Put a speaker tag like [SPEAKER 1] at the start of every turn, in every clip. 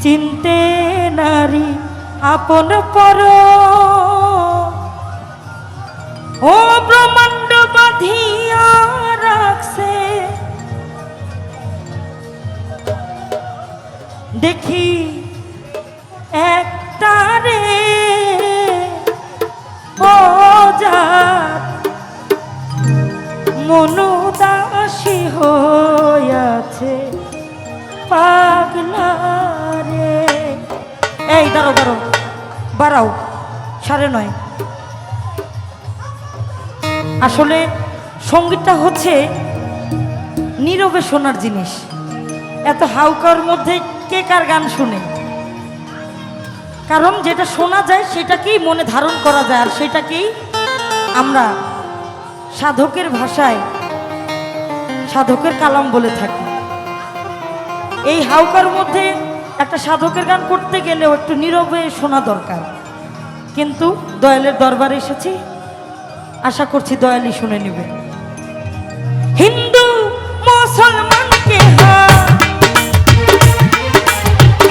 [SPEAKER 1] চিনতে নারী আপন পর ও ব্রহ্মাণ্ড বাঁধিয়া রাখছে দেখি একটারে ও জাত মনুদাসী হইয়াছে পাগলা রে। এই দাঁড়াও দাঁড়াও বাড়াও 9:30। আসলে সঙ্গীতটা হচ্ছে নীরবে শোনার জিনিস। এত হাউকার মধ্যে কে কার গান শুনে? কারণ যেটা শোনা যায় সেটাকেই মনে ধারণ করা যায়, আর সেটাকেই আমরা সাধকের ভাষায় সাধকের কালাম বলে থাকি। এই হাউকার মধ্যে একটা সাধকের গান করতে গেলেও একটু নীরবে শোনা দরকার, কিন্তু দয়ালের দরবারে এসেছি, আশা করছি দয়ালই শুনে নেবে। হিন্দু মুসলমানকে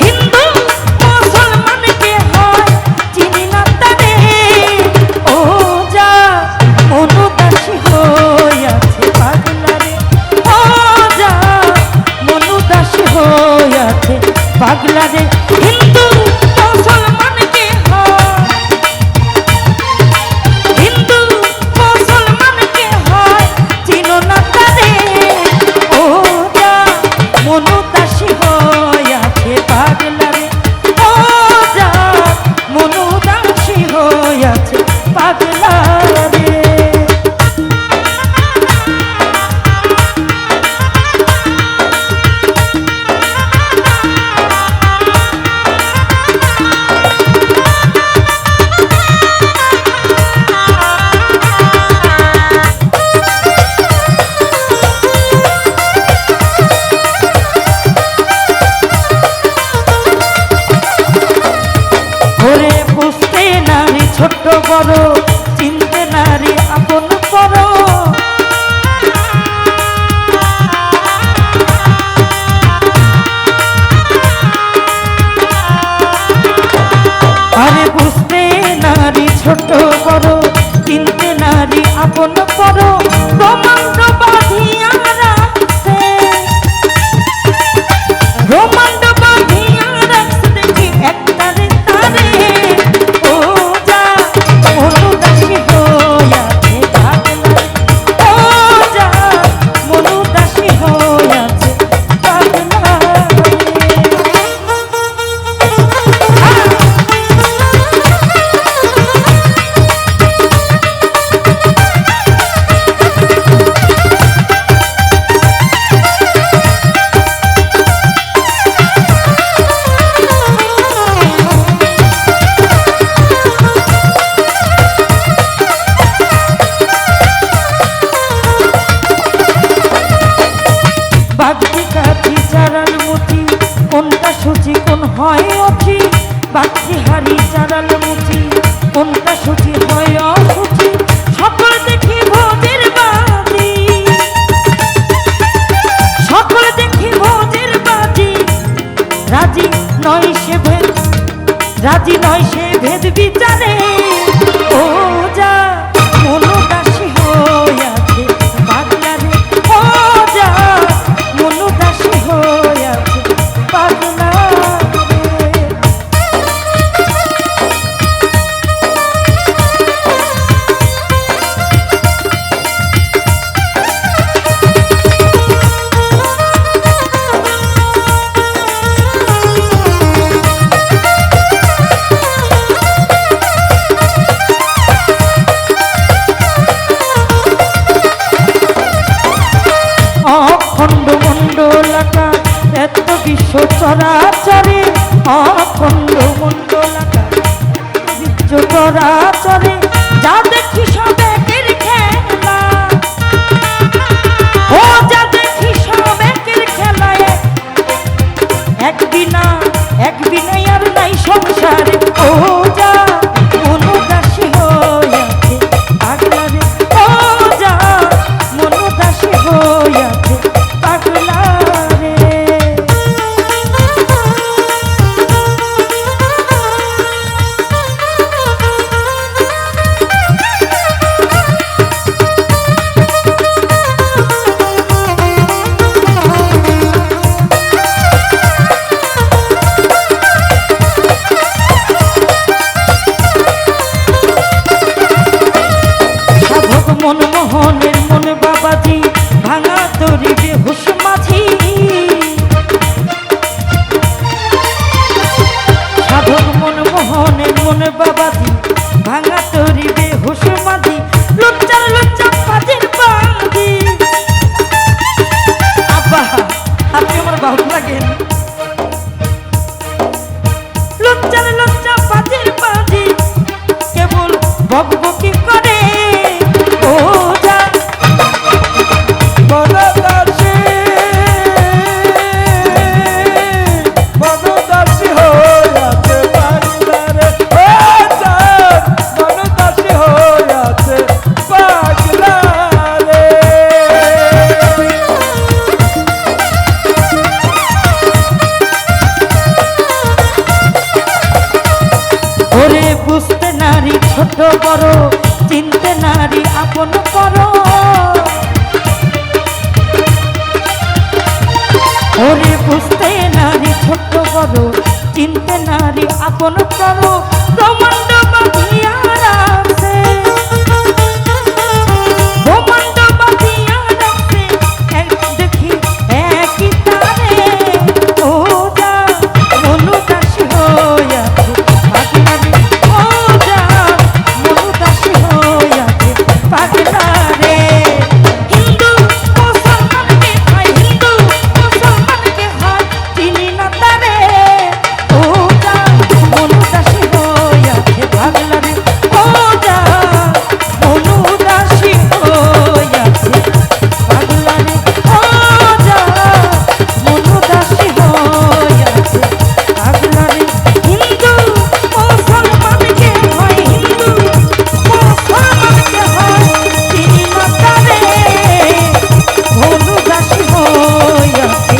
[SPEAKER 1] হিন্দু মুসলমানকে হয় চিনি না তারে ও যা মনুদাসী হইয়াছে পাগলা রে ও যা মনুদাসী হইয়াছে পাগলা রে। হিন্দু মুসলমানকে হিন্দু মুসলমানকে হয় চিনো না তারে ও যা মনুদাসী হইয়াছে পাগলা রে ও যা মনুদাসী হইয়াছে পাগলা রে। ছোট্ট বড় চিনতে নারী আপন পর আরে বুঝতে নারী ছোট বড় চিনতে নারী আপন পর ব্রহ্মাণ্ড বাঁধিয়া রাখছে ব্রহ্মাণ্ড বাঁধিয়া রাখছে দেখি একটারে তারে ও যা মনুদাসী হইয়াছে পাগলা ও যা মনুদাসী হইয়াছে পাগলা বাগদি কাঠি চারাল মুঠি কোনটা সূচি কোন হয় অঠি বাগদি হারি চারাল মুঠি কোনটা সূচি হয় অসুচি সকল দেখি ভোজের বাজি সকল দেখি ভোজের বাজি রাজি নয় সে ভেদ রাজি নয় সে ভেদ বিচারে ও যা মনুদাসী হইয়াছে পাগলা রে ও যা মনুদাসী হইয়াছে পাগলা রে। অখণ্ড মণ্ডলাকার এত বিশ্ব চরাচরে অখণ্ড মণ্ডলাকার বিশ্ব চরাচরে যা দেখি সব একের খেলা ও যা দেখি সব একের খেলায় এক বিনা আর নাই সংসারে ও যা মনুদাসী হইয়াছে পাগলা রে ও যা মনুদাসী হইয়াছে পাগলা রে। করো চিনতে নারী আপন করো ব্রহ্মাণ্ড বাঁধিয়া রাখছে ব্রহ্মাণ্ড বাঁধিয়া রাখছে দেখি একই তারে ও যা মনুদাসী হইয়াছে পাগলারে ও যা মনুদাসী হইয়াছে পাগলারে হিন্দু মুসলমানকে হয় হিন্দু মুসলমানকে হয় চিনি না তারে ও যা মনুদাসী হইয়াছে পাগলারে ও যা মনুদাসী হইয়াছে পাগলারে ও যা মনুদাসী হইয়াছে পাগলারে হিন্দু মুসলমানকে হয় হিন্দু মুসলমানকে হয় চিনি না তারে মনুদাসী হইয়াছে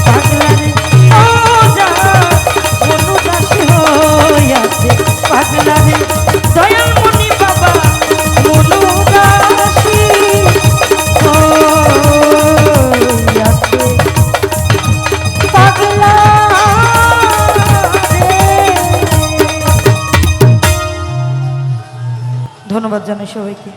[SPEAKER 1] পাগলারে ও যা মনুদাসী হইয়াছে পাগলারে দয়াল মনি বাবা মনুদাসী হইয়াছে পাগলারে। ধন্যবাদ জানাই সবাইকে।